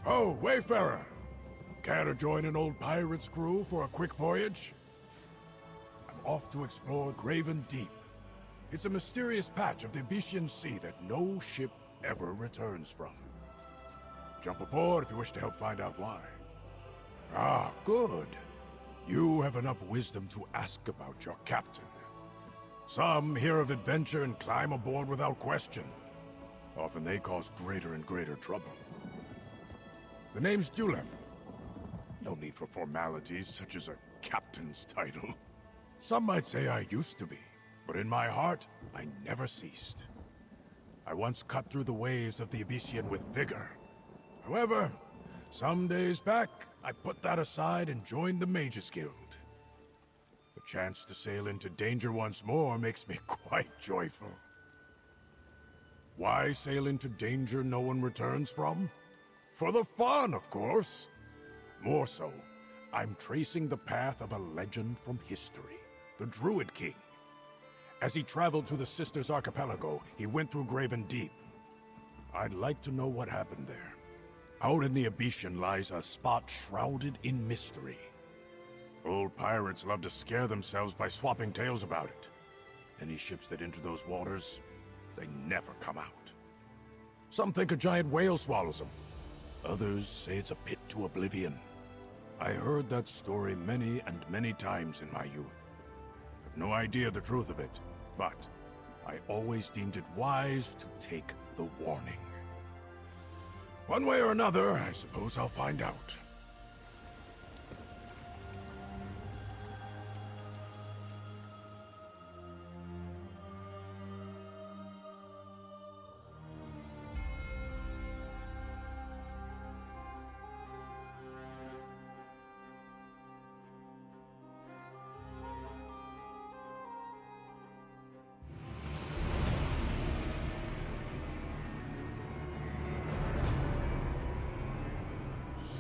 Oh, Wayfarer! Care to join an old pirate's crew for a quick voyage? I'm off to explore Graven Deep. It's a mysterious patch of the Xzyviian Sea that no ship ever returns from. Jump aboard if you wish to help find out why. Ah, good. You have enough wisdom to ask about your captain. Some hear of adventure and climb aboard without question. Often they cause greater and greater trouble. The name's Julep. No need for formalities such as a captain's title. Some might say I used to be, but in my heart, I never ceased. I once cut through the waves of the Xzyviian with vigor. However, some days back, I put that aside and joined the Mages Guild. The chance to sail into danger once more makes me quite joyful. Why sail into danger no one returns from? For the fun, of course. More so, I'm tracing the path of a legend from history, the Druid King. As he traveled to the Sisters Archipelago, he went through Graven Deep. I'd like to know what happened there. Out in the Xzyviian lies a spot shrouded in mystery. Old pirates love to scare themselves by swapping tales about it. Any ships that enter those waters, they never come out. Some think a giant whale swallows them. Others say it's a pit to oblivion. I heard that story many and many times in my youth. I've no idea the truth of it, but I always deemed it wise to take the warning. One way or another, I suppose I'll find out.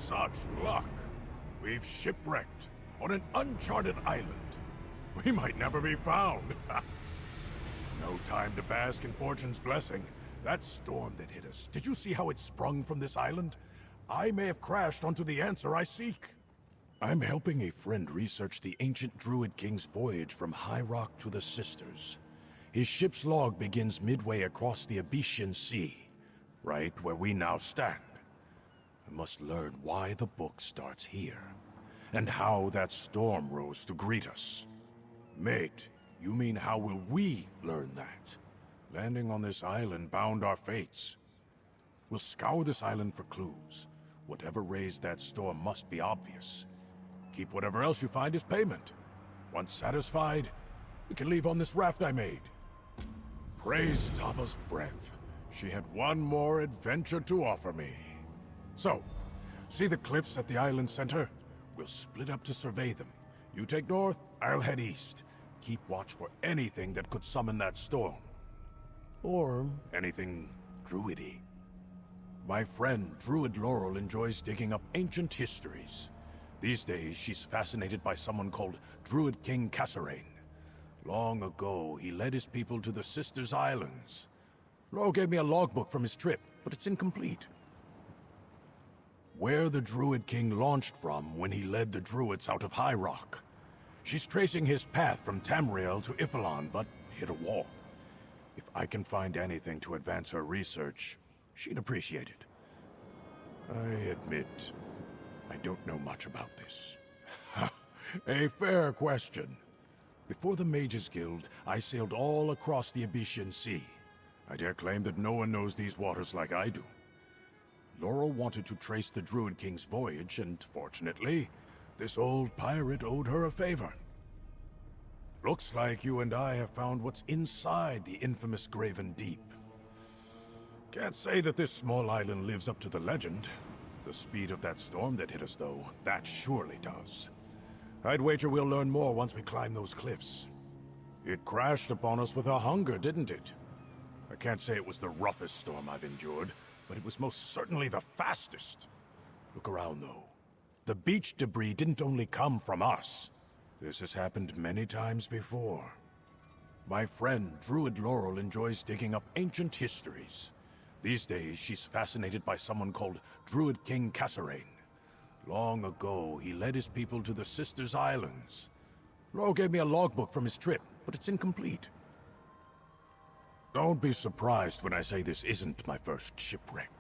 Such luck! We've shipwrecked on an uncharted island. We might never be found. No time to bask in fortune's blessing. That storm that hit us, did you see how it sprung from this island? I may have crashed onto the answer I seek. I'm helping a friend research the ancient Druid King's voyage from High Rock to the Sisters. His ship's log begins midway across the Xzyviian Sea, right where we now stand. I must learn why the book starts here, and how that storm rose to greet us. Mate, you mean how will we learn that? Landing on this island bound our fates. We'll scour this island for clues. Whatever raised that storm must be obvious. Keep whatever else you find as payment. Once satisfied, we can leave on this raft I made. Praise Tava's breath. She had one more adventure to offer me. So, see the cliffs at the island center? We'll split up to survey them. You take north, I'll head east. Keep watch for anything that could summon that storm. Or anything druidy. My friend Druid Laurel enjoys digging up ancient histories. These days, she's fascinated by someone called Druid King Kasserine. Long ago, he led his people to the Sisters Islands. Laurel gave me a logbook from his trip, but it's incomplete. Where the Druid King launched from when he led the Druids out of High Rock. She's tracing his path from Tamriel to Ipholon, but hit a wall. If I can find anything to advance her research, she'd appreciate it. I admit, I don't know much about this. A fair question. Before the Mages Guild, I sailed all across the Xzyviian Sea. I dare claim that no one knows these waters like I do. Laurel wanted to trace the Druid King's voyage, and fortunately, this old pirate owed her a favor. Looks like you and I have found what's inside the infamous Graven Deep. Can't say that this small island lives up to the legend. The speed of that storm that hit us, though, that surely does. I'd wager we'll learn more once we climb those cliffs. It crashed upon us with a hunger, didn't it? I can't say it was the roughest storm I've endured, but it was most certainly the fastest. Look around, though. The beach debris didn't only come from us. This has happened many times before. My friend Druid Laurel enjoys digging up ancient histories. These days, she's fascinated by someone called Druid King Kasserine. Long ago, he led his people to the Sisters Islands. Laurel gave me a logbook from his trip, but it's incomplete. Don't be surprised when I say this isn't my first shipwreck.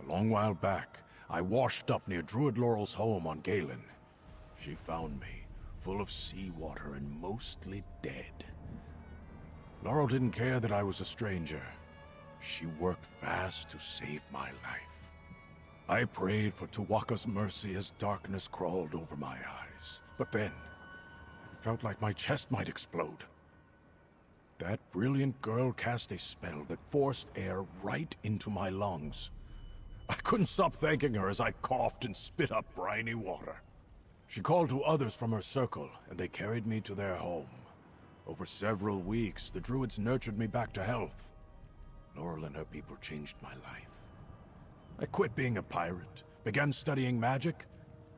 A long while back, I washed up near Druid Laurel's home on Galen. She found me, full of seawater and mostly dead. Laurel didn't care that I was a stranger. She worked fast to save my life. I prayed for Tuwaka's mercy as darkness crawled over my eyes. But then, it felt like my chest might explode. That brilliant girl cast a spell that forced air right into my lungs. I couldn't stop thanking her as I coughed and spit up briny water. She called to others from her circle, and they carried me to their home. Over several weeks, the Druids nurtured me back to health. Laurel and her people changed my life. I quit being a pirate, began studying magic,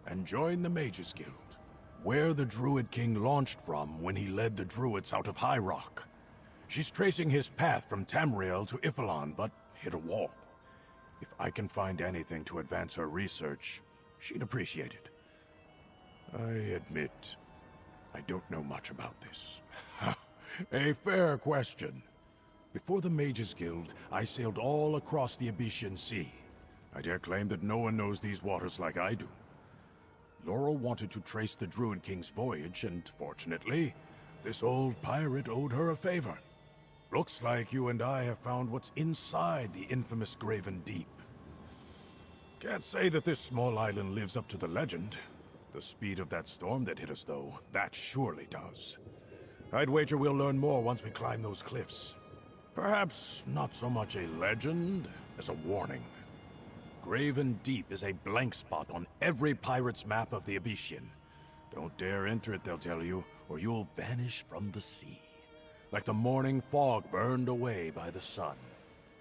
and joined the Mages Guild, where the Druid King launched from when he led the Druids out of High Rock. She's tracing his path from Tamriel to Iphelon, but hit a wall. If I can find anything to advance her research, she'd appreciate it. I admit, I don't know much about this. A fair question. Before the Mages Guild, I sailed all across the Abyssian Sea. I dare claim that no one knows these waters like I do. Laurel wanted to trace the Druid King's voyage, and fortunately, this old pirate owed her a favor. Looks like you and I have found what's inside the infamous Graven Deep. Can't say that this small island lives up to the legend. The speed of that storm that hit us, though, that surely does. I'd wager we'll learn more once we climb those cliffs. Perhaps not so much a legend as a warning. Graven Deep is a blank spot on every pirate's map of the Abyssian. Don't dare enter it, they'll tell you, or you'll vanish from the sea. Like the morning fog burned away by the sun.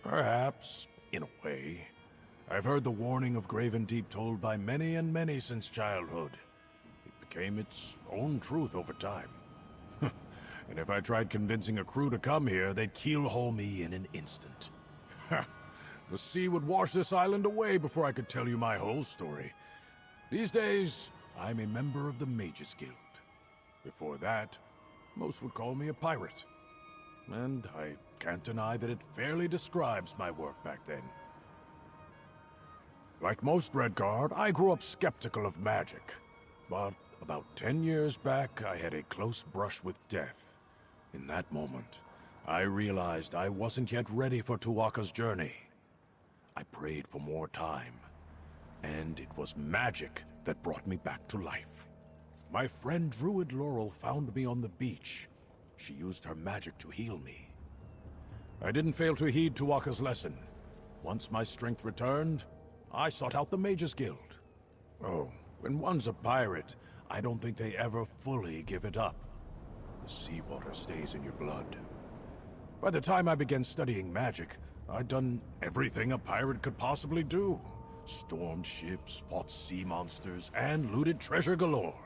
Perhaps, in a way. I've heard the warning of Graven Deep told by many and many since childhood. It became its own truth over time. And if I tried convincing a crew to come here, they'd keelhaul me in an instant. The sea would wash this island away before I could tell you my whole story. These days, I'm a member of the Mages Guild. Before that, most would call me a pirate. And I can't deny that it fairly describes my work back then. Like most Redguard, I grew up skeptical of magic. But about 10 years back, I had a close brush with death. In that moment, I realized I wasn't yet ready for Tuwaka's journey. I prayed for more time, and it was magic that brought me back to life. My friend Druid Laurel found me on the beach. She used her magic to heal me. I didn't fail to heed Tuwaka's lesson. Once my strength returned, I sought out the Mages Guild. Oh, when one's a pirate, I don't think they ever fully give it up. The seawater stays in your blood. By the time I began studying magic, I'd done everything a pirate could possibly do. Stormed ships, fought sea monsters, and looted treasure galore.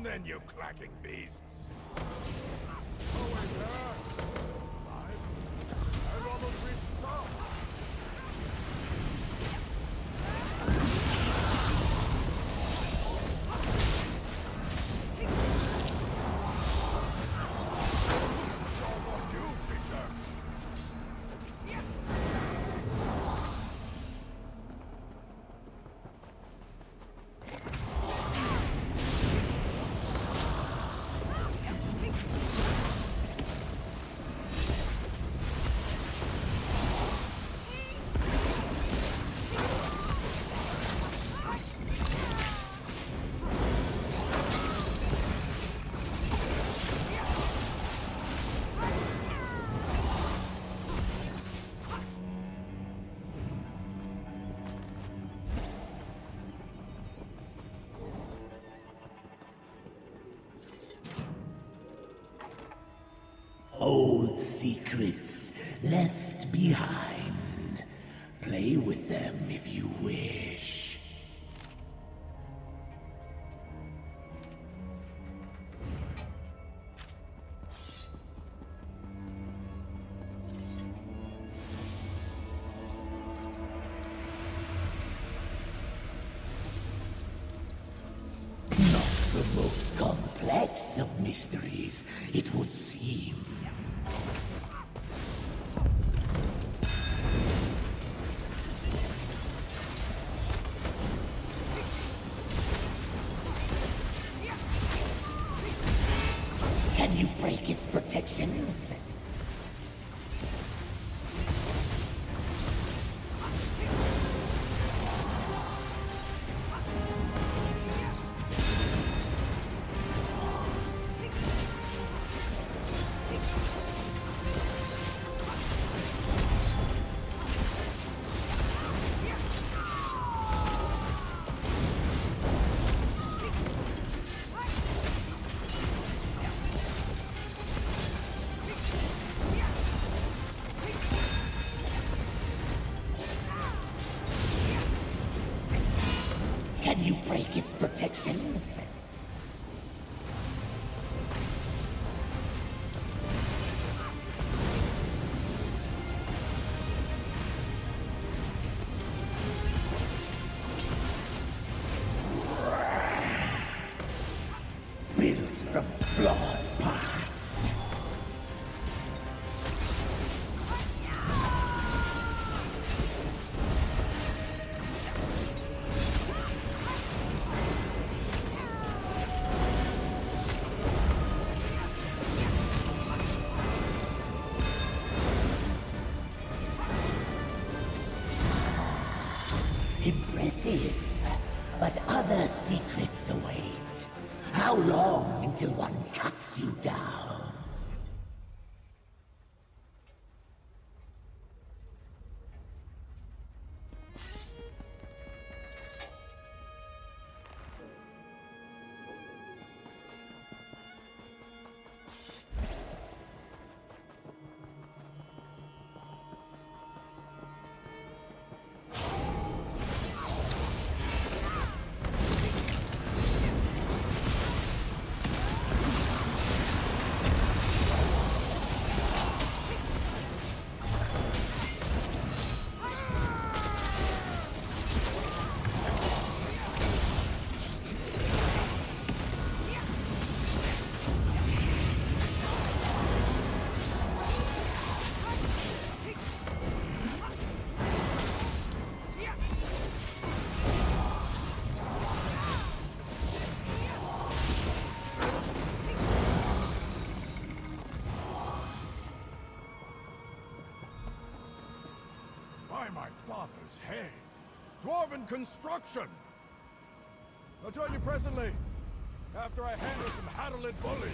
Then, you clacking beasts. Always there. I've almost reached the top. It's all on you, Peter. Old secrets left behind. Play with them if you wish. Not the most complex of mysteries, it would seem. Can you break its protections? Can you break its protections? Built from flawed parts. Impressive, but other secrets await. How long until one cuts you down? By my father's head! Dwarven construction! I'll join you presently, after I handle some Hadalid bullies.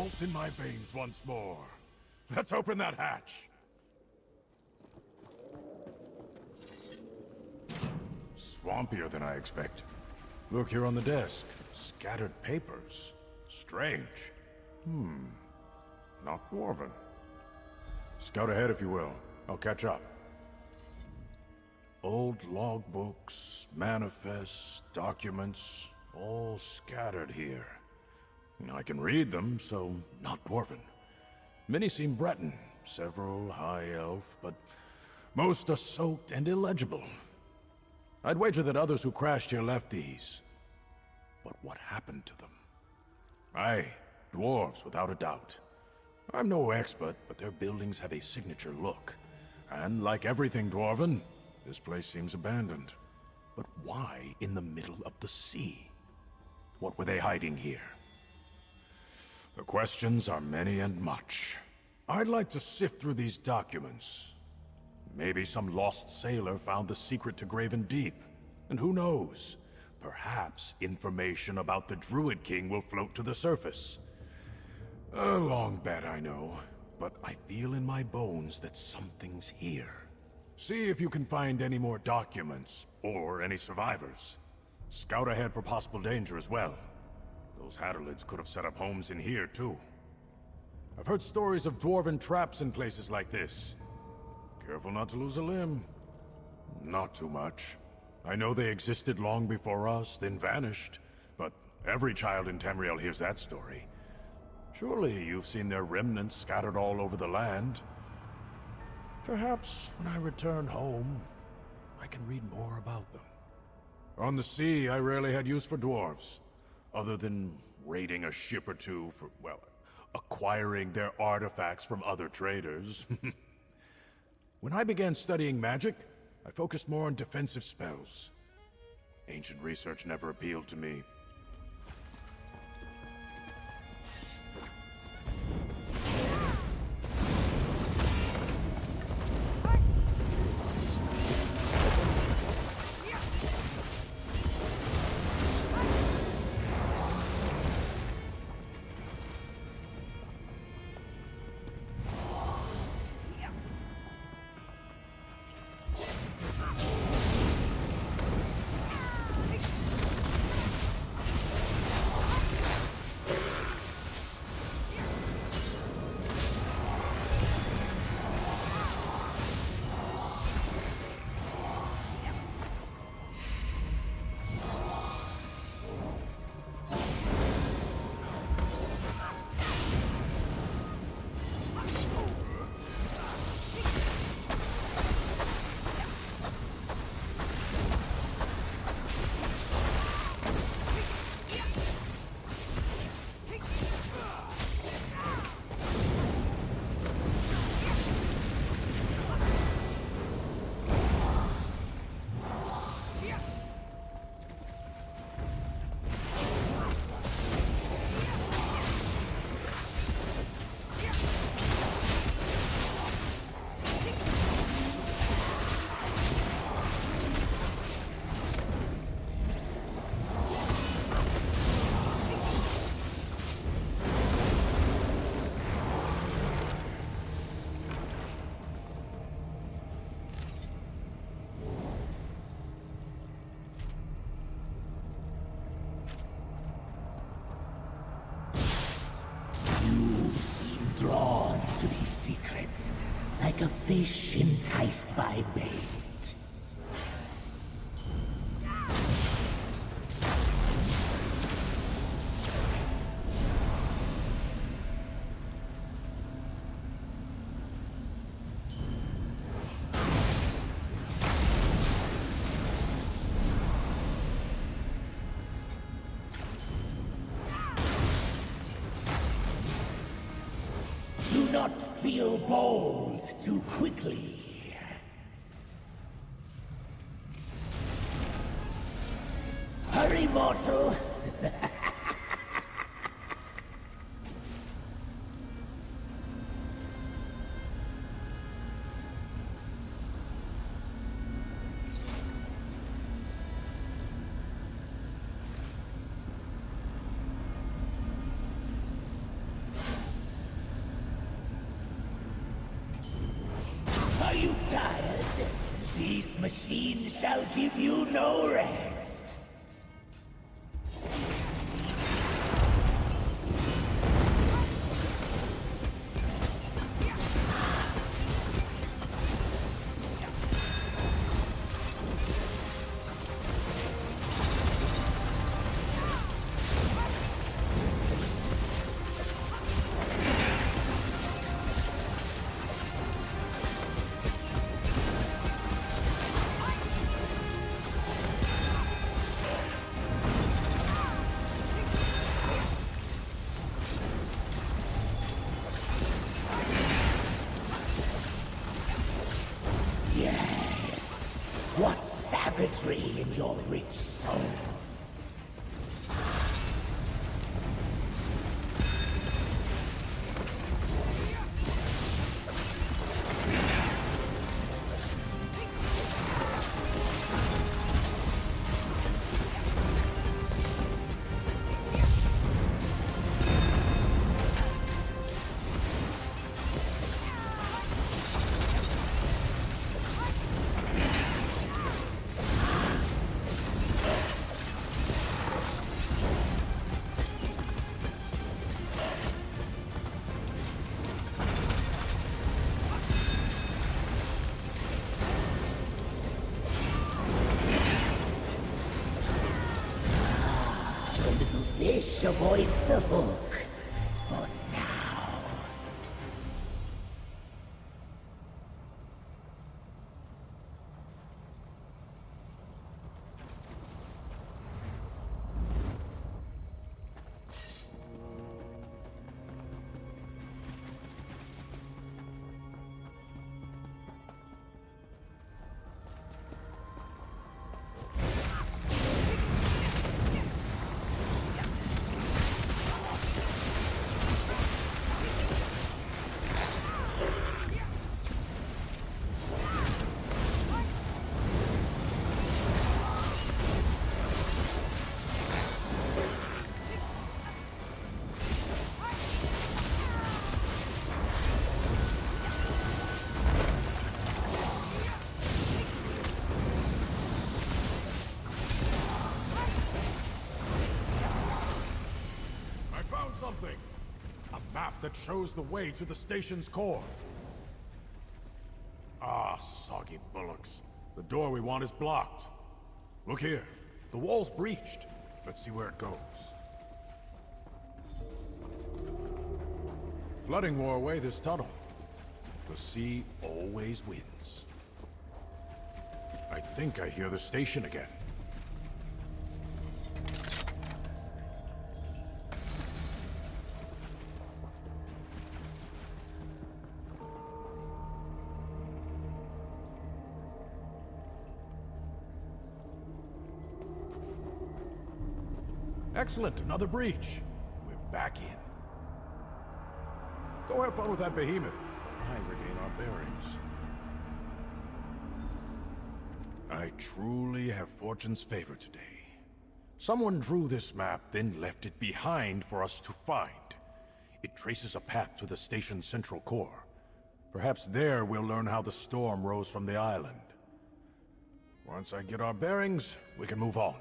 salt in my veins once more. Let's open that hatch. Swampier than I expected. Look here on the desk. Scattered papers. Strange. Not Dwarven. Scout ahead if you will. I'll catch up. Old logbooks, manifests, documents, all scattered here. I can read them, so not Dwarven. Many seem Breton, several High Elf, but most are soaked and illegible. I'd wager that others who crashed here left these. But what happened to them? Aye, dwarves, without a doubt. I'm no expert, but their buildings have a signature look. And like everything Dwarven, this place seems abandoned. But why in the middle of the sea? What were they hiding here? The questions are many and much. I'd like to sift through these documents. Maybe some lost sailor found the secret to Graven Deep. And who knows? Perhaps information about the Druid King will float to the surface. A long bet, I know. But I feel in my bones that something's here. See if you can find any more documents, or any survivors. Scout ahead for possible danger as well. Those Hatterlids could have set up homes in here, too. I've heard stories of dwarven traps in places like this. Careful not to lose a limb. Not too much. I know they existed long before us, then vanished. But every child in Tamriel hears that story. Surely you've seen their remnants scattered all over the land. Perhaps when I return home, I can read more about them. On the sea, I rarely had use for dwarves. Other than raiding a ship or two for, well, acquiring their artifacts from other traders. When I began studying magic, I focused more on defensive spells. Ancient research never appealed to me. Drawn to these secrets, like a fish enticed by bait. Do not feel bold too quickly. Hurry, mortal! These machines shall give you no rest. Yes. What savagery in your rich souls. The little fish avoids the hook. For now. Something! A map that shows the way to the station's core. Ah, soggy bullocks. The door we want is blocked. Look here. The wall's breached. Let's see where it goes. Flooding wore away this tunnel. The sea always wins. I think I hear the station again. Excellent, another breach. We're back in. Go have fun with that behemoth. I regain our bearings. I truly have fortune's favor today. Someone drew this map, then left it behind for us to find. It traces a path to the station's central core. Perhaps there we'll learn how the storm rose from the island. Once I get our bearings, we can move on.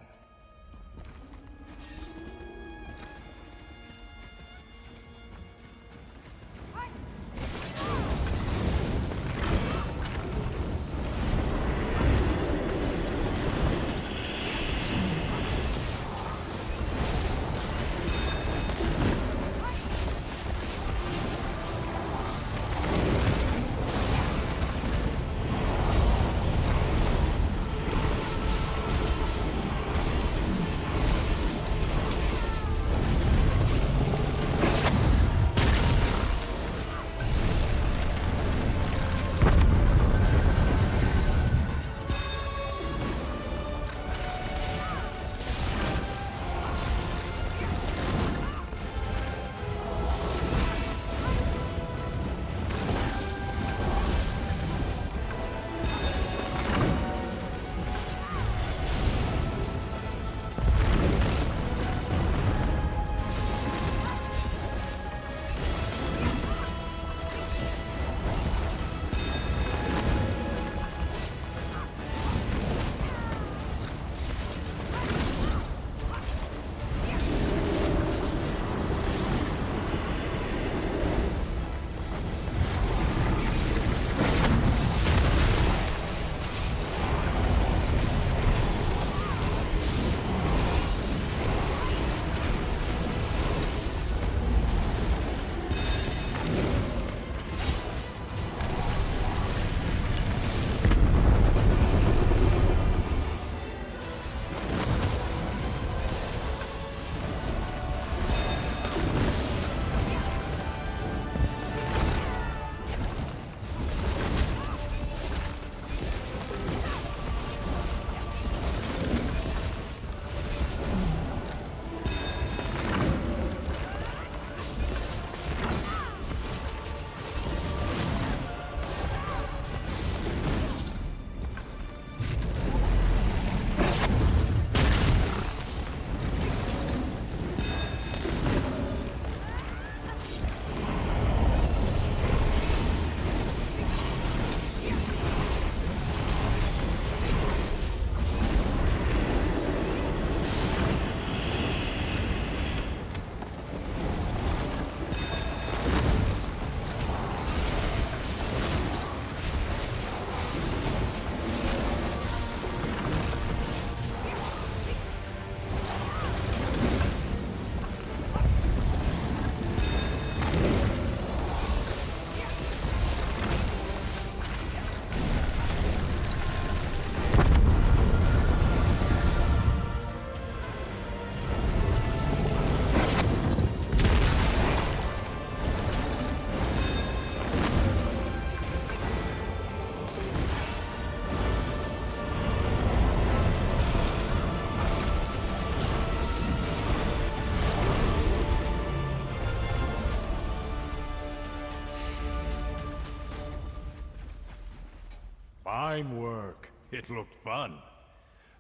Fine work. It looked fun.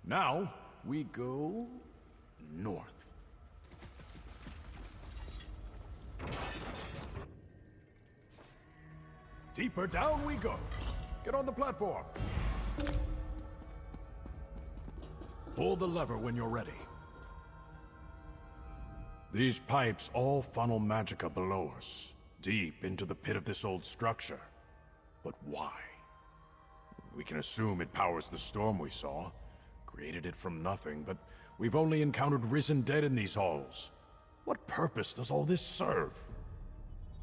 Now, we go north. Deeper down we go. Get on the platform. Pull the lever when you're ready. These pipes all funnel magicka below us, deep into the pit of this old structure. But why? We can assume it powers the storm we saw. Created it from nothing, but we've only encountered risen dead in these halls. What purpose does all this serve?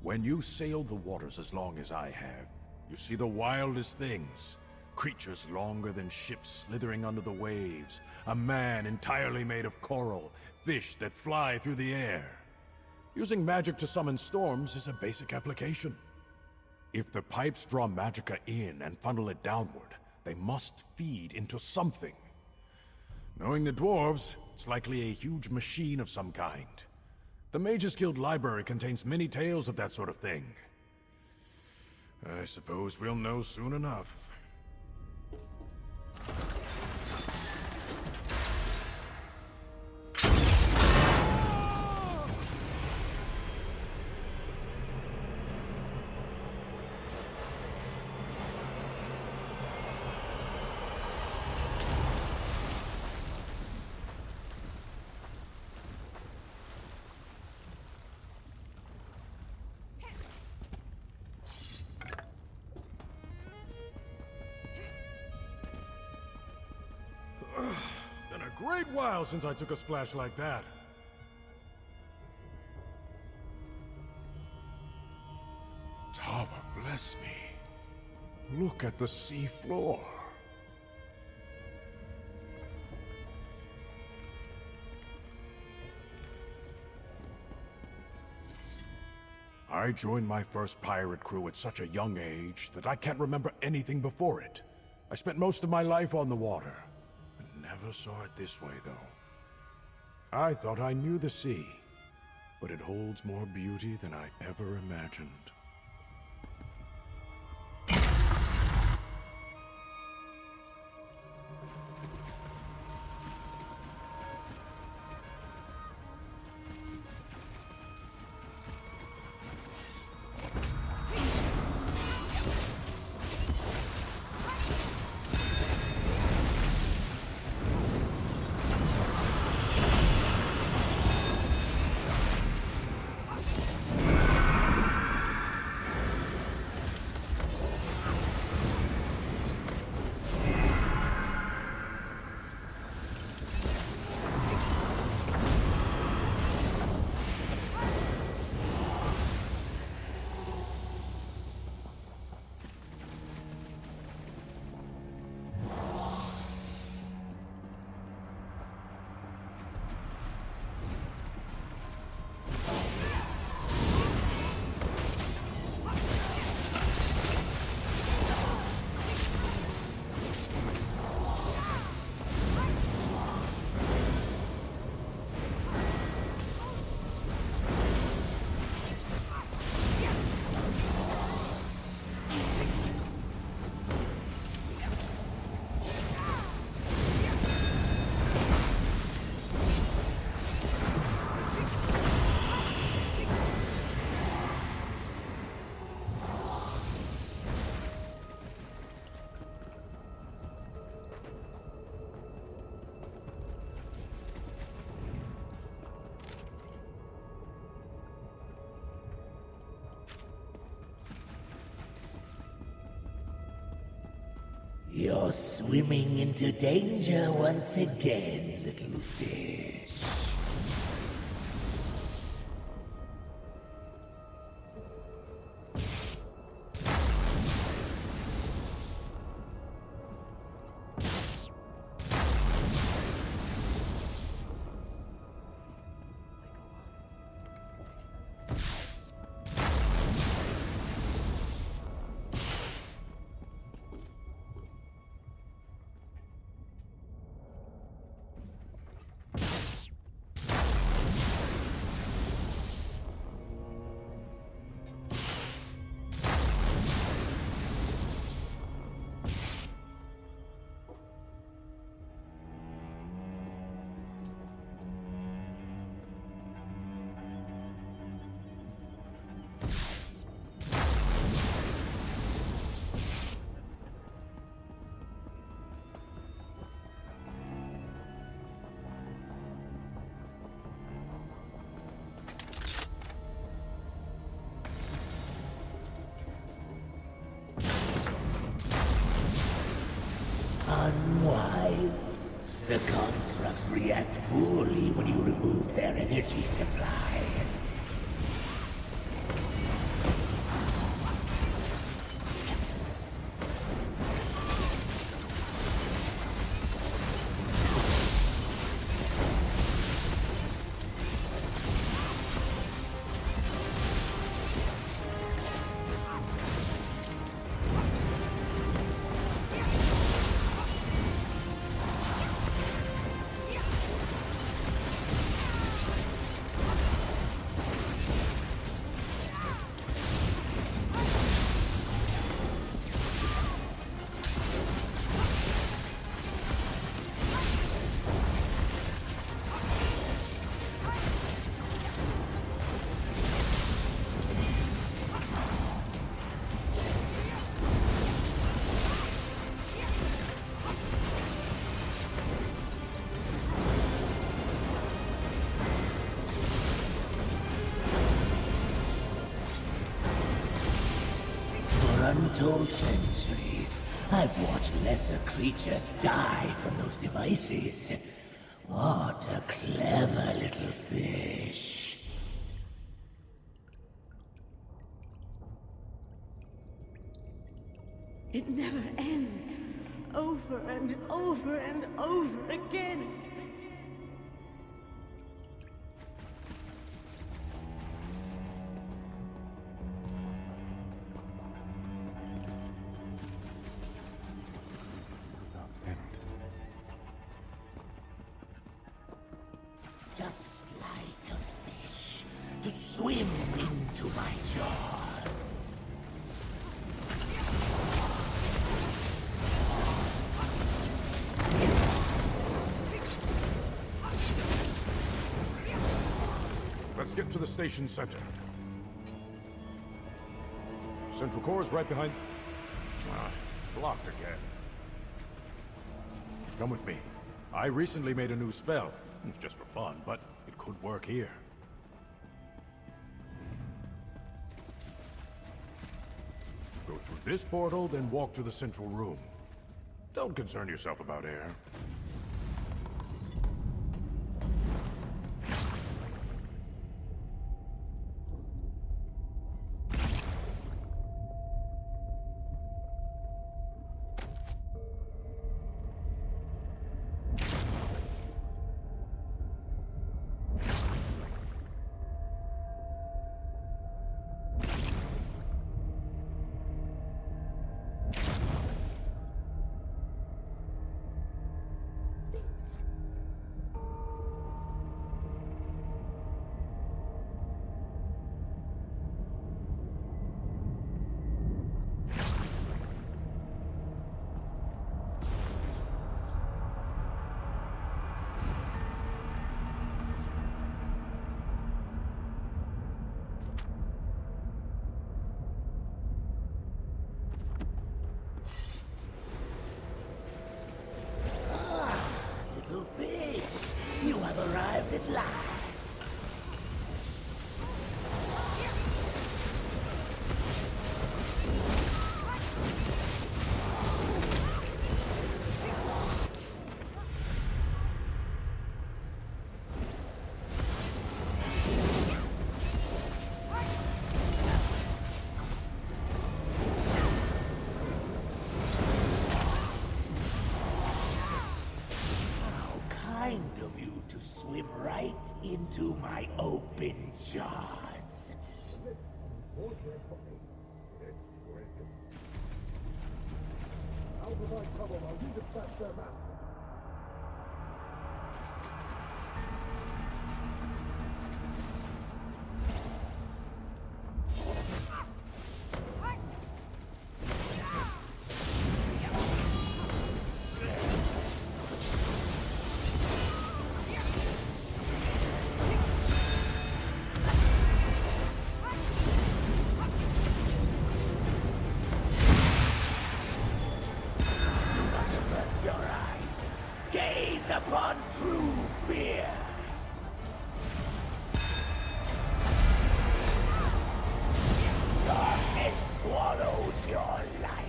When you sail the waters as long as I have, you see the wildest things. Creatures longer than ships slithering under the waves. A man entirely made of coral. Fish that fly through the air. Using magic to summon storms is a basic application. If the pipes draw magicka in and funnel it downward, they must feed into something. Knowing the dwarves, it's likely a huge machine of some kind. The Mages Guild library contains many tales of that sort of thing. I suppose we'll know soon enough. Been a great while since I took a splash like that. Tava, bless me. Look at the sea floor. I joined my first pirate crew at such a young age that I can't remember anything before it. I spent most of my life on the water. Never saw it this way, though. I thought I knew the sea, but it holds more beauty than I ever imagined. You're swimming into danger once again, little fish. Unwise. The constructs react poorly when you remove their energy supply. Untold centuries, I've watched lesser creatures die from those devices. What a clever little fish. It never ends. Over and over and over again. Just like a fish, to swim into my jaws. Let's get to the station center. Central core is right behind... blocked again. Come with me. I recently made a new spell. It's just for fun, but it could work here. Go through this portal, then walk to the central room. Don't concern yourself about air. Little fish, you have arrived at last. Kind of you to swim right into my open jaws. Upon true fear. Darkness swallows your light.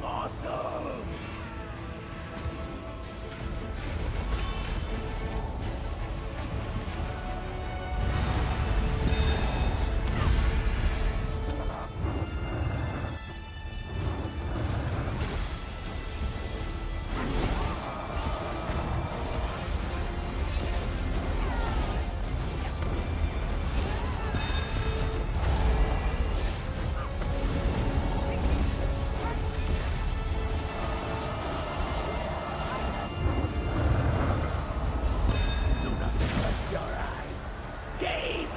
Awesome!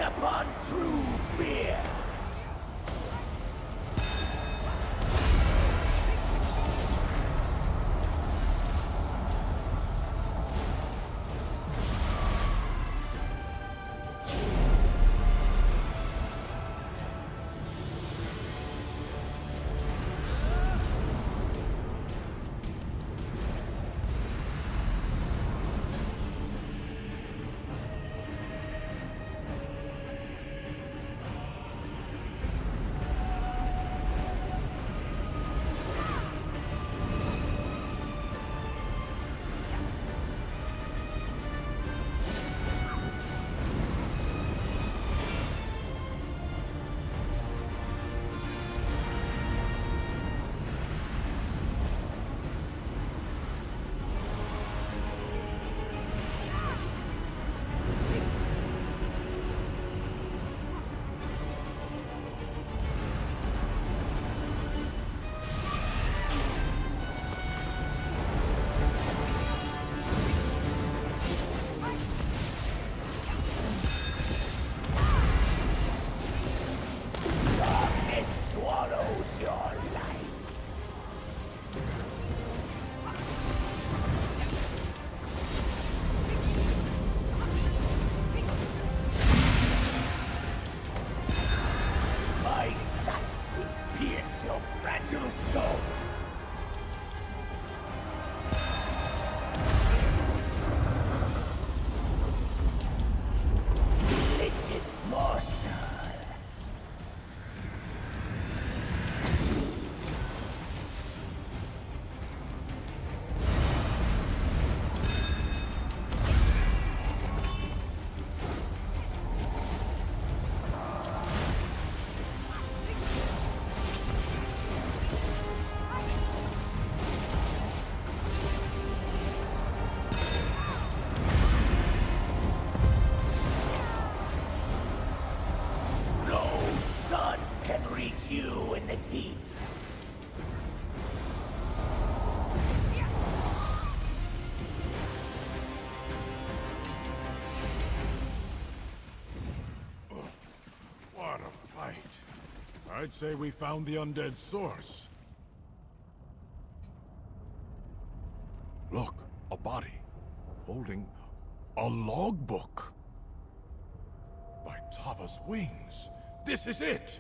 Upon true fear! You in the deep. What a fight. I'd say we found the undead source. Look, a body. Holding a logbook. By Tava's wings. This is it!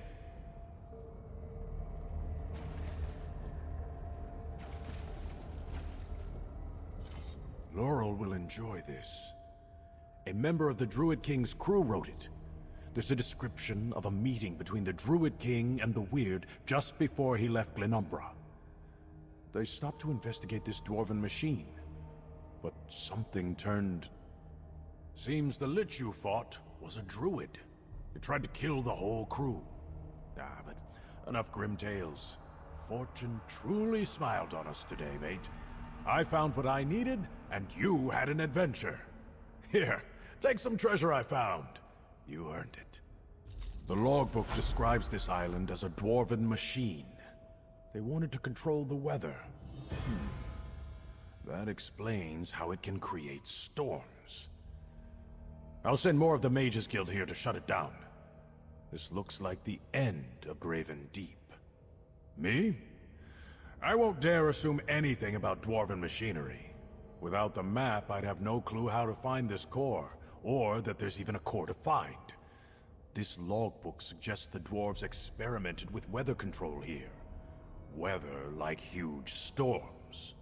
Laurel will enjoy this. A member of the Druid King's crew wrote it. There's a description of a meeting between the Druid King and the Weird just before he left Glenumbra. They stopped to investigate this dwarven machine, but something turned... Seems the Lich you fought was a Druid. He tried to kill the whole crew. But enough grim tales. Fortune truly smiled on us today, mate. I found what I needed, and you had an adventure. Here, take some treasure I found. You earned it. The logbook describes this island as a dwarven machine. They wanted to control the weather. That explains how it can create storms. I'll send more of the Mages Guild here to shut it down. This looks like the end of Graven Deep. Me? I won't dare assume anything about dwarven machinery. Without the map, I'd have no clue how to find this core, or that there's even a core to find. This logbook suggests the dwarves experimented with weather control here. Weather like huge storms.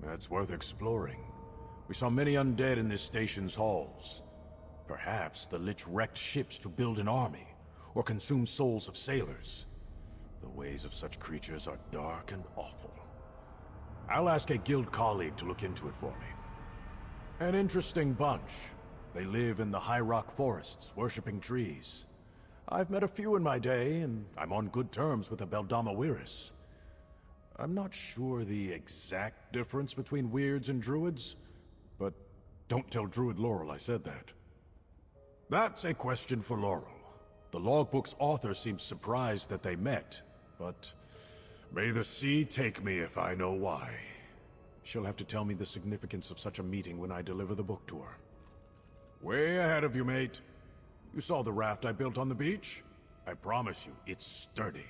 That's worth exploring. We saw many undead in this station's halls. Perhaps the Lich wrecked ships to build an army, or consume souls of sailors. The ways of such creatures are dark and awful. I'll ask a guild colleague to look into it for me. An interesting bunch. They live in the high rock forests, worshipping trees. I've met a few in my day, and I'm on good terms with the Beldama Weiris. I'm not sure the exact difference between weirds and druids, but don't tell Druid Laurel I said that. That's a question for Laurel. The Logbook's author seems surprised that they met, but may the sea take me if I know why. She'll have to tell me the significance of such a meeting when I deliver the book to her. Way ahead of you, mate. You saw the raft I built on the beach? I promise you, it's sturdy.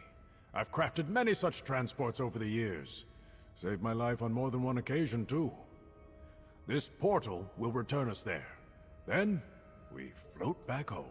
I've crafted many such transports over the years. Saved my life on more than one occasion, too. This portal will return us there. Then, we float back home.